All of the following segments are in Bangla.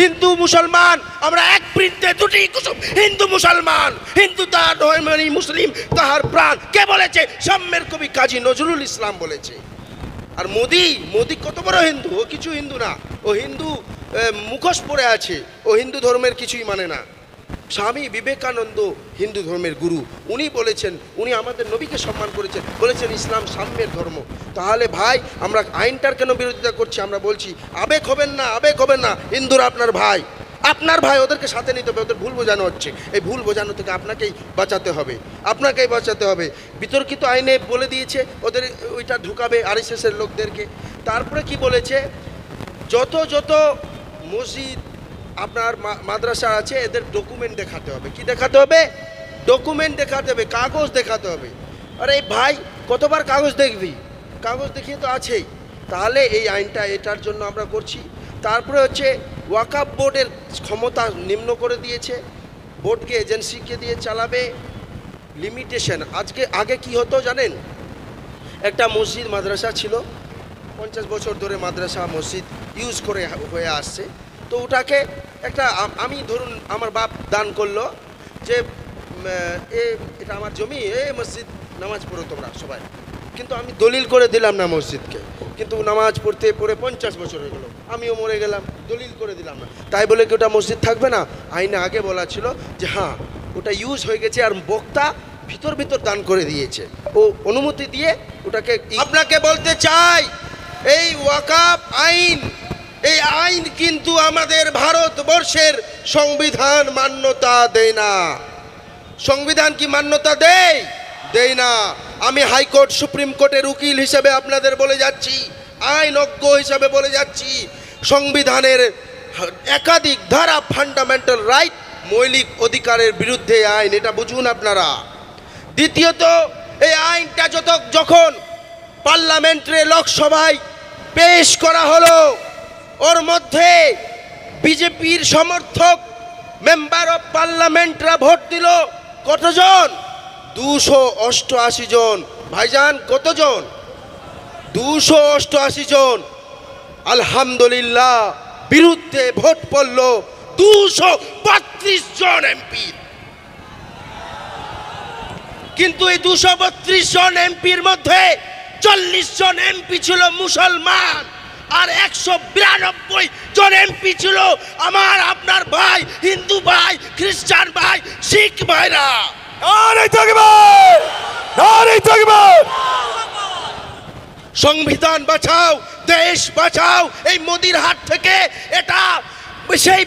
হিন্দু মুসলমান আমরা এক বৃন্তে দুটি কুসুম, হিন্দু মুসলমান, হিন্দু তাহার ধর্মেরই মুসলিম তাহার প্রাণ। কে বলেছে? সাম্যের কবি কাজী নজরুল ইসলাম বলেছে। আর মোদি কত বড় হিন্দু? ও কিছু হিন্দু না, ও হিন্দু মুখোশ পরে আছে, ও হিন্দু ধর্মের কিছুই মানে না। স্বামী বিবেকানন্দ হিন্দু ধর্মের গুরু, উনি বলেছেন, উনি আমাদের নবীকে সম্মান করেছেন, বলেছেন ইসলাম সাম্যের ধর্ম। তাহলে ভাই আমরা আইনটার কেন বিরোধিতা করছি? আমরা বলছি আবেগ হবেন না, আবেগ হবেন না। হিন্দুরা আপনার ভাই, আপনার ভাই, ওদেরকে সাথে নিতে হবে। ওদের ভুল বোঝানো হচ্ছে, এই ভুল বোঝানো থেকে আপনাকেই বাঁচাতে হবে, আপনাকেই বাঁচাতে হবে। বিতর্কিত আইনে বলে দিয়েছে ওদের ওইটা ঢুকাবে আরএসএসের লোকদেরকে। তারপরে কি বলেছে? যত মসজিদ আপনার মাদ্রাসা আছে এদের ডকুমেন্ট দেখাতে হবে। কি দেখাতে হবে? ডকুমেন্ট দেখাতে হবে, কাগজ দেখাতে হবে। আরে ভাই কতবার কাগজ দেখবি? কাগজ দেখিয়ে তো আছেই। তাহলে এই আইনটা এটার জন্য আমরা করছি। তারপরে হচ্ছে ওয়াকফ বোর্ডের ক্ষমতা নিম্ন করে দিয়েছে, বোর্ডকে এজেন্সিকে দিয়ে চালাবে। লিমিটেশন আগে কি হতো জানেন? একটা মসজিদ মাদ্রাসা ছিল, 50 বছর ধরে মাদ্রাসা মসজিদ ইউজ করে হয়ে আসছে। তো ওটাকে একটা আমি ধরুন আমার বাপ দান করলো যে এটা আমার জমি, মসজিদ নামাজ পড়ো তোমরা সবাই, কিন্তু আমি দলিল করে দিলাম না মসজিদকে। কিন্তু নামাজ পড়তে 50 বছর হয়ে গেলো, আমিও মরে গেলাম, দলিল করে দিলাম না। তাই বলে কি ওটা মসজিদ থাকবে না? আইনে আগে বলা ছিল যে হ্যাঁ ওটা ইউজ হয়ে গেছে, আর বক্তা ভিতর দান করে দিয়েছে, ও অনুমতি দিয়ে ওটাকে। আপনাকে বলতে চাই এই ওয়াকফ আইন, এই আইন কিন্তু আমাদের ভারতবর্ষের সংবিধান মান্যতা দেয় না। সংবিধান কি মান্যতা দেয় না? আমি হাইকোর্ট সুপ্রিম কোর্টের উকিল হিসেবে আপনাদের বলে যাচ্ছি, আইনজ্ঞ হিসেবে বলে যাচ্ছি, সংবিধানের একাধিক ধারা ফান্ডামেন্টাল রাইট, মৌলিক অধিকারের বিরুদ্ধে আইন, এটা বুঝুন আপনারা। দ্বিতীয়ত এই আইনটা যখন পার্লামেন্টে লোকসভায় পেশ করা হলো, ওর মধ্যে বিজেপির সমর্থক মেম্বার অফ পার্লামেন্টরা ভোট দিল কতজন? 288 জন। ভাইজান কতজন? 288 জন। আলহামদুলিল্লাহ বিরুদ্ধে ভোট পড়ল 232 জন এমপি। কিন্তু এই 232 জন এমপির মধ্যে 40 জন এমপি ছিল মুসলমান, আর 192 জন এমপি ছিল আমার আপনার ভাই, হিন্দু ভাই, খ্রিস্টান ভাই, শিখ ভাইরা। সংবিধান বাঁচাও, দেশ বাঁচাও এই মোদির হাত থেকে। এটা সেই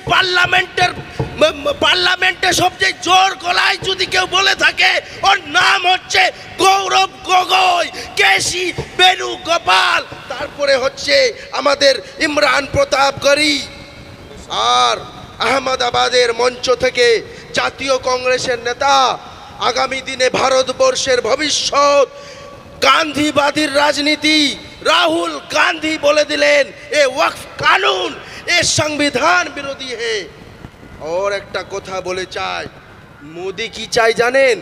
পার্লামেন্টে সবচেয়ে জোর গলায় যদি কেউ বলে থাকে, ওর নাম হচ্ছে গৌরব গগৈ, কেসি বেণুগোপাল, তারপরে হচ্ছে আমাদের ইমরান প্রতাপগড়ি। আর আহমেদাবাদের মঞ্চ থেকে জাতীয় কংগ্রেসের নেতা, আগামী দিনে ভারতবর্ষের ভবিষ্যৎ গান্ধীবাদীর রাজনীতি, রাহুল গান্ধী বলে দিলেন এ ওয়াকফ কানুন এ সংবিধান বিরোধী হে। और একটা কথা বলে চাই, মোদি কি চাই জানেন?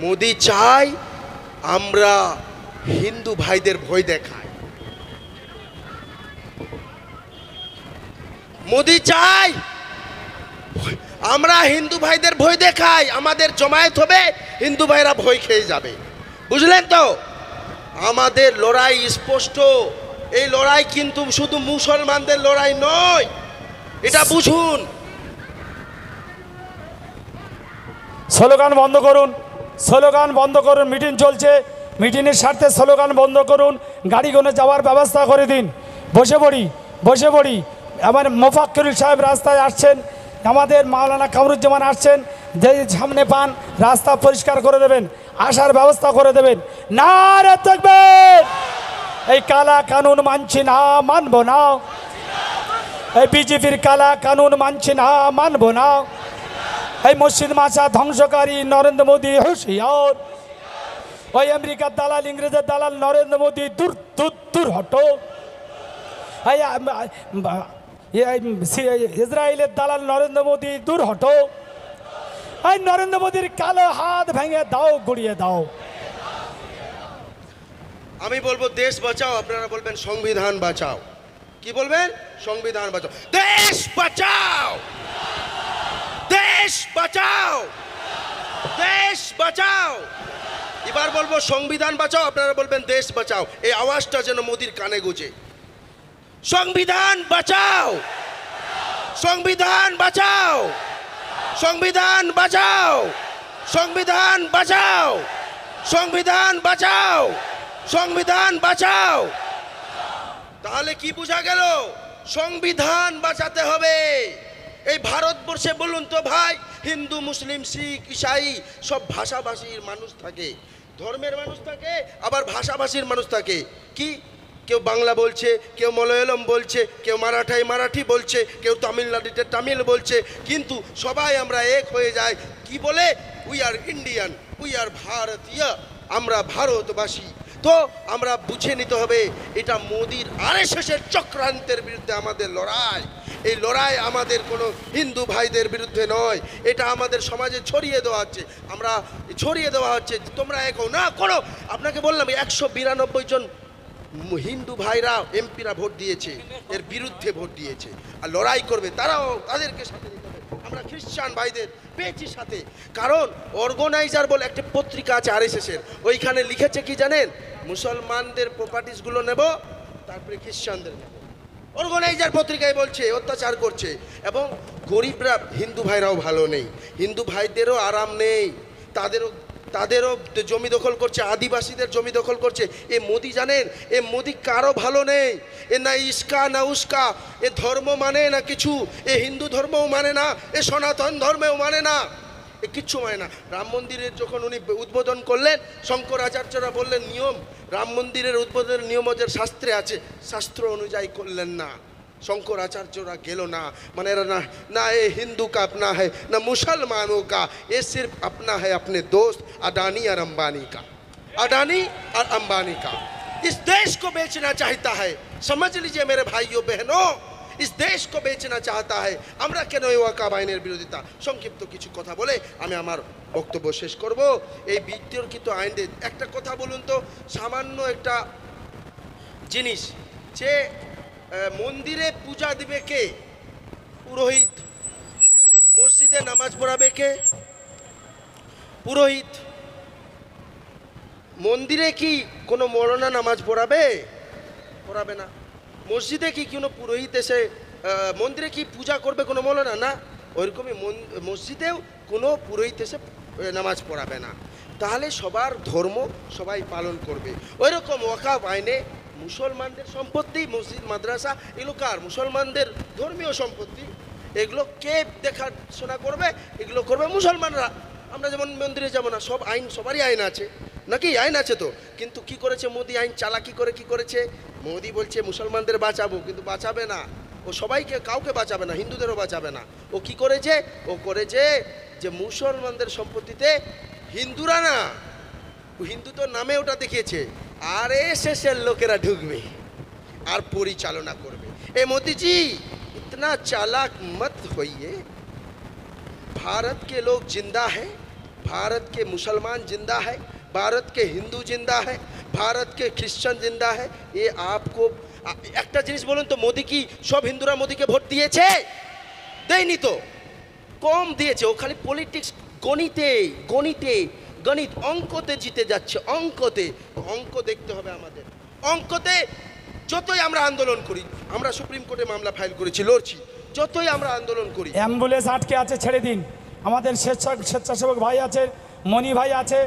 মোদি চাই আমরা হিন্দু ভাইদের ভয় দেখাই। মোদি চাই আমরা হিন্দু ভাইদের ভয় দেখাই, আমাদের জমায়েত হবে, হিন্দু ভাইরা ভয় খেয়ে যাবে। বুঝলেন তো? আমাদের লড়াই স্পষ্ট। এই লড়াই কিন্তু শুধু মুসলমানদের লড়াই নয়, এটা বুঝুন। স্লোগান বন্ধ করুন, স্লোগান বন্ধ করুন। মিটিং চলছে, মিটিংয়ের স্বার্থে স্লোগান বন্ধ করুন। গাড়িগুলো যাওয়ার ব্যবস্থা করে দিন। বসে পড়ি। আমার মোফাক্কিরুল সাহেব রাস্তায় আসছেন, আমাদের মাওলানা কামরুজ্জামান আসছেন, যে সামনে পান রাস্তা পরিষ্কার করে দেবেন, আসার ব্যবস্থা করে দেবেন। নারে তাকবীর! এই কালা কানুন মানছি না, মানব না। এই বিজেপির কালা কানুন মানছি না, মানব না। এই মসজিদ মাসা ধ্বংসকারী নরেন্দ্র মোদী হুঁশিয়ার। ওই আমেরিকার দালাল, ইংরেজের দালাল নরেন্দ্র মোদী দূর দূর দূর হটো। ইসরায়েলের দালাল নরেন্দ্র মোদী দূর হটো। এই নরেন্দ্র মোদীর কালো হাত ভেঙে দাও, গুড়িয়ে দাও। আমি বলবো দেশ বাঁচাও, আপনারা বলবেন সংবিধান বাঁচাও। কি বলবেন? সংবিধান বাঁচাও, দেশ বাঁচাও। বাঁচাও, দেশ বাঁচাও। এবার বলবো সংবিধান বাঁচাও, আপনারা বলবেন দেশ বাঁচাও। এই আওয়াজটা যেন মোদির কানে গুঁজে। সংবিধান বাঁচাও, সংবিধান বাঁচাও, সংবিধান বাঁচাও, সংবিধান বাঁচাও, সংবিধান বাঁচাও, সংবিধান বাঁচাও। তাহলে কি বোঝা গেল? সংবিধান বাঁচাতে হবে। এই ভারতবর্ষে বলুন তো ভাই, হিন্দু, মুসলিম, শিখ, ঈসাই সব ভাষাভাষীর মানুষ থাকে, ধর্মের মানুষ থাকে, আবার ভাষাভাষীর মানুষ থাকে। কি কেউ বাংলা বলছে, কেউ মালয়ালম বলছে, কেউ মারাঠি বলছে, কেউ তামিলনাড়ুতে তামিল বলছে, কিন্তু সবাই আমরা এক হয়ে যাই কি বলে? We are Indian, we are ভারতীয়, আমরা ভারতবাসী। তো আমরা বুঝে নিতে হবে এটা মোদির আরএসএসের চক্রান্তের বিরুদ্ধে আমাদের লড়াই। এই লড়াই আমাদের কোনো হিন্দু ভাইদের বিরুদ্ধে নয়, এটা আমাদের সমাজে ছড়িয়ে দেওয়া হচ্ছে। আমরা ছড়িয়ে দেওয়া হচ্ছে তোমরা এক হও না করো। আপনাকে বললাম 192 জন হিন্দু ভাইরা এমপিরা ভোট দিয়েছে, এর বিরুদ্ধে ভোট দিয়েছে, আর লড়াই করবে তারাও, তাদেরকে সাথে নিতে হবে। আমরা খ্রিস্টান ভাইদের পেয়েছি সাথে, কারণ অর্গানাইজার বলে একটা পত্রিকা আছে আরএসএসের, ওইখানে লিখেছে কি জানেন? মুসলমানদের প্রপার্টিসগুলো নেব, তারপরে খ্রিস্টানদের নেব। অর্গানাইজার পত্রিকায় বলছে অত্যাচার করছে, এবং গরিবরা, হিন্দু ভাইরাও ভালো নেই, হিন্দু ভাইদেরও আরাম নেই, তাদেরও জমি দখল করছে, আদিবাসীদের জমি দখল করছে। এ মোদি জানেন, এ মোদি কারো ভালো নেই। এ না ইস্কা না উস্কা, এ ধর্ম মানে না কিছু, এ হিন্দু ধর্মও মানে না, এ সনাতন ধর্মেও মানে না, এ কিচ্ছু মানে না। রাম মন্দিরের যখন উনি উদ্বোধন করলেন, শঙ্করাচার্যরা বললেন নিয়ম, রাম মন্দিরের উদ্বোধনের নিয়ম ওদের শাস্ত্রে আছে, শাস্ত্র অনুযায়ী করলেন না, शंकराचार्य गेलो ना माने ना ना ये हिंदू का अपना है ना मुसलमानों का, ये सिर्फ अपना है अपने दोस्त अडानी और अंबानी का, अडानी और अंबानी का। इस देश को बेचना चाहता है, समझ लीजिए मेरे भाइयों बहनों, इस देश को बेचना चाहता है। আমরা কেন এই ওয়াকাব আইনের বিরোধিতা সংক্ষিপ্ত কিছু কথা বলে আমি আমার বক্তব্য শেষ করব। এই বিতর্কিত আইনের একটা কথা বলুন তো, সামান্য একটা জিনিস যে মন্দিরে পূজা দিবে কে? পুরোহিত। মসজিদে নামাজ পড়াবে কে? পুরোহিত। মন্দিরে কি কোনো মৌলানা নামাজ পড়াবে? পড়াবে না। মসজিদে কি কোনো পুরোহিত এসে মন্দিরে কি পূজা করবে কোনো মৌলানা? না। ওইরকমই মসজিদেও কোনো পুরোহিত এসে নামাজ পড়াবে না। তাহলে সবার ধর্ম সবাই পালন করবে। ওইরকম ওয়াকাফ আইনে মুসলমানদের সম্পত্তি, মসজিদ মাদ্রাসা এগুলো কার? মুসলমানদের ধর্মীয় সম্পত্তি। এগুলো কে দেখাশোনা করবে? এগুলো করবে মুসলমানরা। আমরা যেমন মন্দিরে যাবো না, সব আইন, সবারই আইন আছে নাকি? আইন আছে তো। কিন্তু কি করেছে মোদি? আইন চালাকি করে কি করেছে? মোদি বলছে মুসলমানদের বাঁচাবো, কিন্তু বাঁচাবে না। ও সবাইকে, কাউকে বাঁচাবে না, হিন্দুদেরও বাঁচাবে না। ও কি করেছে? ও করেছে যে মুসলমানদের সম্পত্তিতে হিন্দুরা না, হিন্দু তো নামে ওটা দেখিয়েছে, আরএসএসের লোকেরা ঢুকবে আর পরিচালনা করবে। এ মোদিজি इतना चालाक मत होइए। भारत के लोग जिंदा है, भारत के मुसलमान जिंदा है, भारत के हिंदू जिंदा है, भारत के क्रिश्चियन जिंदा है। ये आपको একটা জিনিস বলুন তো, মোদি কি সব হিন্দুরা মোদিকে ভোট দিয়েছে? দেয়নি তো, কম দিয়েছে। ও খালি পলিটিক্স, গণিতে গণিতে গণিত অঙ্কতে জিতে যাচ্ছে, অঙ্কতে। অঙ্ক দেখতে হবে আমাদের। অঙ্কতে যতই আমরা আন্দোলন করি, আমরা সুপ্রিম কোর্টে মামলা ফাইল করেছি, লড়ছি, যতই আমরা আন্দোলন করি। অ্যাম্বুলেন্স আটকে আছে, ছেড়ে দিন। আমাদের স্বেচ্ছাসেবক ভাই আছে, মণি ভাই আছে,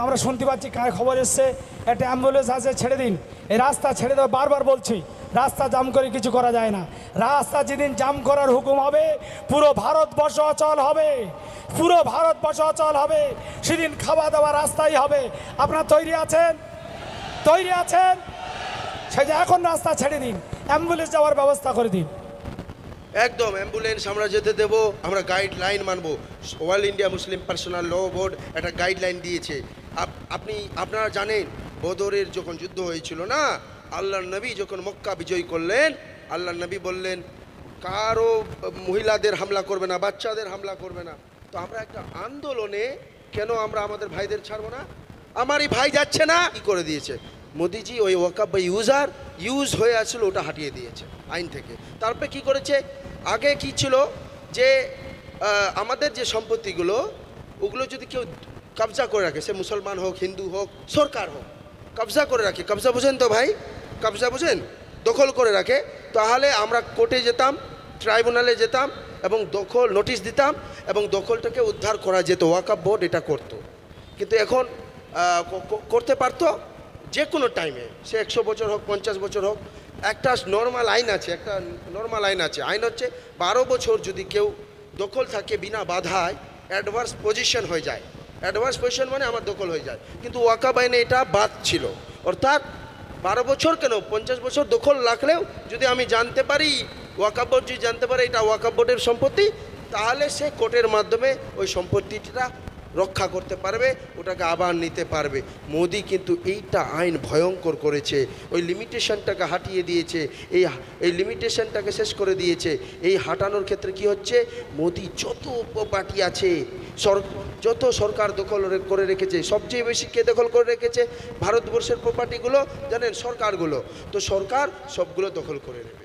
আমরা শুনতে পাচ্ছি খবর এসছে একটা অ্যাম্বুলেন্স আছে, ছেড়ে দিন। এই রাস্তা ছেড়ে দেওয়া, বারবার বলছি, রাস্তা জাম করে কিছু করা যায় না। রাস্তা যেদিন জাম করার হুকুম হবে, পুরো ভারতবর্ষ অচল হবে, পুরো ভারতবর্ষ অচল হবে, সেদিন খাওয়া দাওয়া রাস্তাই হবে। আপনারা তৈরি আছেন? তৈরি আছেন? সেই যে এখন রাস্তা ছেড়ে দিন, অ্যাম্বুলেন্স যাওয়ার ব্যবস্থা করে দিন। একদম অ্যাম্বুলেন্স আমরা যেতে দেব, আমরা গাইডলাইন মানবো। অল ইন্ডিয়া মুসলিম পার্সোনাল ল বোর্ড একটা গাইডলাইন দিয়েছে। আপনারা জানেন বদরের যখন যুদ্ধ হয়েছিল না, আল্লাহর নবী যখন মক্কা বিজয় করলেন, আল্লাহর নবী বললেন কারো মহিলাদের হামলা করবে না, বাচ্চাদের হামলা করবে না। তো আমরা একটা আন্দোলনে কেন আমরা আমাদের ভাইদের ছাড়বো না? আমারই ভাই যাচ্ছে না, কি করে দিয়েছে মোদিজি? ওই ওয়াকাফ বা ইউজ হয়ে আসছিল, ওটা হাটিয়ে দিয়েছে আইন থেকে। তারপরে কি করেছে? আগে কি ছিল যে আমাদের যে সম্পত্তিগুলো ওগুলো যদি কেউ কবজা করে রাখে, সে মুসলমান হোক, হিন্দু হোক, সরকার হোক, কবজা করে রাখে, কবজা বুঝেন তো ভাই, কবজা বুঝেন, দখল করে রাখে, তাহলে আমরা কোর্টে যেতাম, ট্রাইব্যুনালে যেতাম এবং দখল নোটিশ দিতাম এবং দখলটাকে উদ্ধার করা যেত। ওয়াকফ বোর্ড এটা করতো, কিন্তু এখন করতে পারতো যে কোনো টাইমে, সে 100 বছর হোক, 50 বছর হোক। একটা নর্মাল আইন আছে, আইন হচ্ছে 12 বছর যদি কেউ দখল থাকে বিনা বাধায়, অ্যাডভার্স পজিশন হয়ে যায়। অ্যাডভার্স পজিশন মানে আমার দখল হয়ে যায়, কিন্তু ওয়াকফ আইনে এটা বাদ ছিল। অর্থাৎ 12 বছর কেন, 50 বছর দখল রাখলেও যদি আমি জানতে পারি, ওয়াকফ বোর্ড যদি জানতে পারে এটা ওয়াকফ বোর্ডের সম্পত্তি, তাহলে সে কোর্টের মাধ্যমে ওই সম্পত্তিটা রক্ষা করতে পারবে, ওটাকে আবার নিতে পারবে। মোদি কিন্তু এইটা আইন ভয়ঙ্কর করেছে, ওই লিমিটেশনটাকে হাটিয়ে দিয়েছে, এই লিমিটেশনটাকে শেষ করে দিয়েছে। এই হাঁটানোর ক্ষেত্রে কি হচ্ছে, মোদি যত প্রপার্টি আছে, যত সরকার দখল করে রেখেছে, সবচেয়ে বেশি কে দখল করে রেখেছে ভারতবর্ষের প্রপার্টিগুলো জানেন, সরকারগুলো। তো সরকার সবগুলো দখল করে নেবে।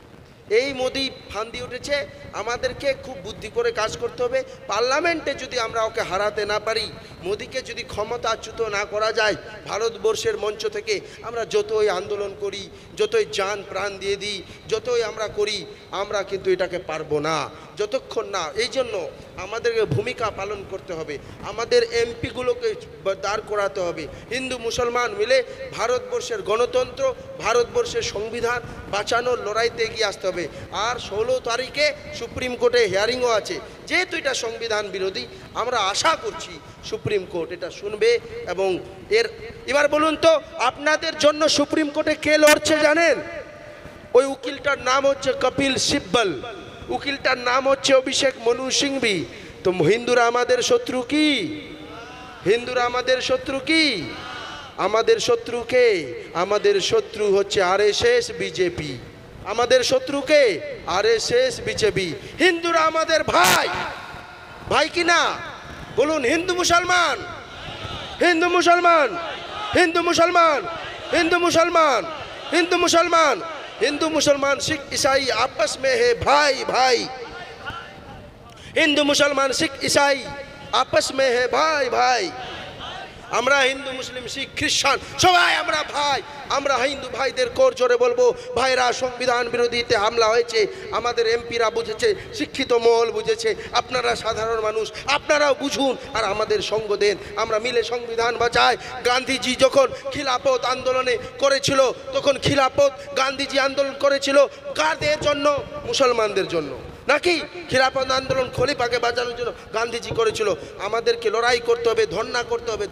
এই মোদি ফান্দি উঠেছে, আমাদেরকে খুব বুদ্ধি করে কাজ করতে হবে। পার্লামেন্টে যদি আমরা ওকে হারাতে না পারি, মোদিকে যদি ক্ষমতাচ্যুত না করা যায়, ভারতবর্ষের মঞ্চ থেকে আমরা যতই আন্দোলন করি, যতই জান প্রাণ দিয়ে দিই, যতই আমরা করি, আমরা কিন্তু এটাকে পারবো না যতক্ষণ না। এই জন্য আমাদেরকে ভূমিকা পালন করতে হবে, আমাদের এমপিগুলোকে দাঁড় করাতে হবে, হিন্দু মুসলমান মিলে ভারতবর্ষের গণতন্ত্র, ভারতবর্ষের সংবিধান বাঁচানোর লড়াইতে এগিয়ে আসতে হবে। আর 16 তারিখে সুপ্রিম কোর্টে হিয়ারিংও আছে। যেহেতু এটা সংবিধান বিরোধী, আমরা আশা করছি সুপ্রিম কোর্ট এটা শুনবে। এবং এবার বলুন তো, আপনাদের জন্য সুপ্রিম কোর্টে কে লড়ছে জানেন? ওই উকিলটার নাম হচ্ছে কপিল সিব্বল, উকিলটার নাম হচ্ছে অভিষেক মনু সিংভি। তো হিন্দুরা আমাদের শত্রু কি? হিন্দুরা আমাদের শত্রু কি? আমাদের শত্রু কে? আমাদের শত্রু হচ্ছে আরএসএস, বিজেপি। আমাদের শত্রুকে আরএসএস, বিজেপি। হিন্দুরা আমাদের ভাই, ভাই কি না বলুন? হিন্দু মুসলমান, হিন্দু মুসলমান, হিন্দু মুসলমান, হিন্দু মুসলমান, হিন্দু মুসলমান, हिंदू मुसलमान सिख ईसाई आपस में है भाई भाई। हिंदू मुसलमान सिख ईसाई आपस में है भाई भाई। আমরা হিন্দু মুসলিম শিখ খ্রিস্টান সবাই আমরা ভাই। আমরা হিন্দু ভাইদের কোর জোরে বলবো, ভাইরা সংবিধান বিরোধীতে হামলা হয়েছে, আমাদের এমপিরা বুঝেছে, শিক্ষিত মহল বুঝেছে, আপনারা সাধারণ মানুষ আপনারাও বুঝুন আর আমাদের সঙ্গ দেন, আমরা মিলে সংবিধান বাঁচাই। গান্ধীজি যখন খিলাফত আন্দোলনে করেছিল, তখন খিলাফত গান্ধীজি আন্দোলন করেছিল কাদের জন্য? মুসলমানদের জন্য নাকি? খিলাফত আন্দোলন খলিফাকে বাঁচানোর জন্য গান্ধীজি করেছিল। আমাদেরকে লড়াই করতে হবে, ধর্ণা করতে হবে।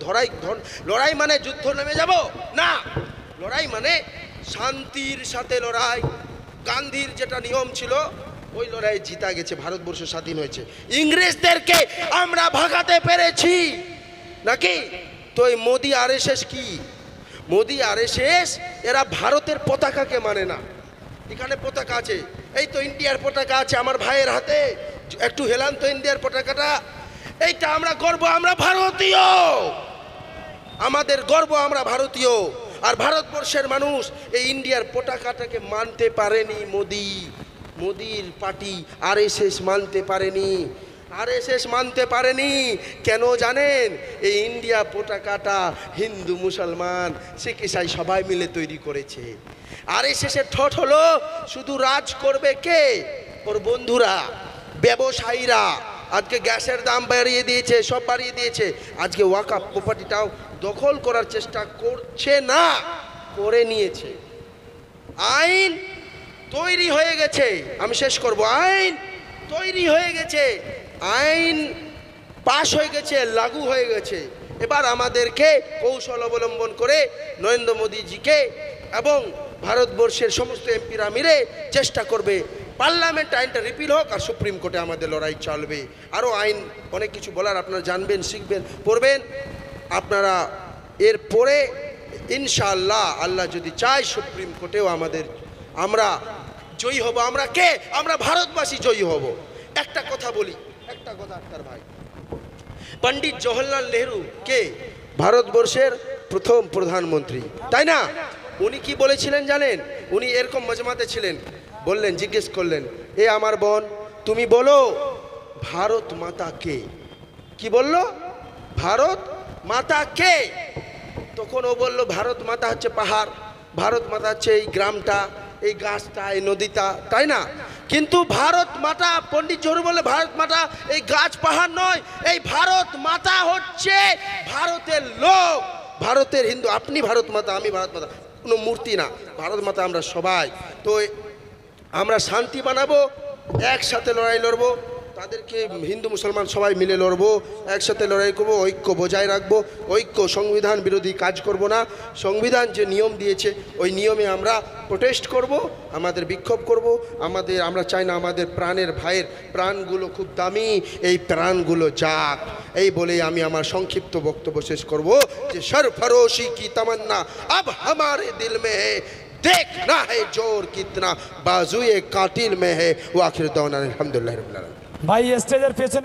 লড়াই মানে যুদ্ধ নেমে যাব না, লড়াই মানে শান্তির সাথে লড়াই। গান্ধীর যেটা নিয়ম ছিল, ওই লড়াই জিতা গেছে, ভারতবর্ষ স্বাধীন হয়েছে। ইংরেজদেরকে আমরা ভাগাতে পেরেছি নাকি? তো এই মোদি আরএসএস কি? মোদি আরএসএস এরা ভারতের পতাকাকে মানে না। এখানে পতাকা আছে, এই তো ইন্ডিয়ার পতাকা আছে আমার ভাইয়ের হাতে, একটু হেলান তো ইন্ডিয়ার পতাকাটা। এইটা আমরা গর্ব, আমরা ভারতীয়, আমাদের গর্ব, আমরা ভারতীয়। আর ভারতবর্ষের মানুষ এই ইন্ডিয়ার পতাকাটাকে মানতে পারেনি। মোদির পার্টি আরএসএস মানতে পারেনি, আরএসএস মানতে পারেনি। কেন জানেন? এই ইন্ডিয়া পতাকাটা হিন্দু মুসলমান শিখ ইসাই সবাই মিলে তৈরি করেছে। আরএসএসের ঠোঁট হলো শুধু রাজ করবে কে? ওর বন্ধুরা, ব্যবসায়ীরা। আজকে গ্যাসের দাম বাড়িয়ে দিয়েছে, সব বাড়িয়ে দিয়েছে। আজকে ওয়াকফ প্রপার্টিটাও দখল করার চেষ্টা করছে না, করে নিয়েছে। আইন তৈরি হয়ে গেছে, আমি শেষ করব। আইন তৈরি হয়ে গেছে, আইন পাশ হয়ে গেছে, লাগু হয়ে গেছে। এবার আমাদেরকে কৌশল অবলম্বন করে নরেন্দ্র মোদীজিকে এবং ভারতবর্ষের সমস্ত এমপিরা মিলে চেষ্টা করবে পার্লামেন্ট আইনটা রিপিল হোক, আর সুপ্রিম কোর্টে আমাদের লড়াই চলবে। আরও আইন অনেক কিছু বলার, আপনারা জানবেন, শিখবেন, পড়বেন। আপনারা এরপরে ইনশাআল্লাহ, আল্লাহ যদি চায়, সুপ্রিম কোর্টেও আমরা জয়ী হব। আমরা কে? আমরা ভারতবাসী জয়ী হব। একটা কথা বলি, একটা কথা আক্তার ভাই, পণ্ডিত জওহরলাল নেহরু কে? ভারতবর্ষের প্রথম প্রধানমন্ত্রী, তাই না? উনি কি বলেছিলেন জানেন? উনি এরকম মজমাতে ছিলেন, বললেন, জিজ্ঞেস করলেন, এ আমার বোন, তুমি বলো ভারত মাতা কে? কি বলল? ভারত মাতা কে? তখন ও বলল ভারত মাতা হচ্ছে পাহাড়, ভারত মাতা হচ্ছে এই গ্রামটা, এই গাছটা, এই নদীটা, তাই না? কিন্তু ভারত মাতা, পণ্ডিত জহুর বললে ভারত মাতা এই গাছ পাহাড় নয়, এই ভারত মাতা হচ্ছে ভারতের লোক, ভারতের হিন্দু। আপনি ভারত মাতা, আমি ভারত মাতা, কোনো মূর্তি না, ভারত মাতা আমরা সবাই। তো আমরা শান্তি বানাবো, একসাথে লড়াই লড়বো, তাদেরকে হিন্দু মুসলমান সবাই মিলে লড়বো, একসাথে লড়াই করবো, ঐক্য বজায় রাখবো, ঐক্য, সংবিধান বিরোধী কাজ করব না। সংবিধান যে নিয়ম দিয়েছে ওই নিয়মে আমরা প্রোটেস্ট করব, আমাদের বিক্ষোভ করব। আমরা চাই না আমাদের প্রাণের ভাইয়ের প্রাণগুলো খুব দামি, এই প্রাণগুলো যাক। এই বলেই আমি আমার সংক্ষিপ্ত বক্তব্য শেষ করব যে সরফরোশি কি তামান্না আব हमारे दिल में है, देखना है जोर कितना बाजुए कातिल में है। वो आखिर दौना अल्हम्दुलिल्लाह रब्बिल आलमीन। ভাই স্টেজের পেছনে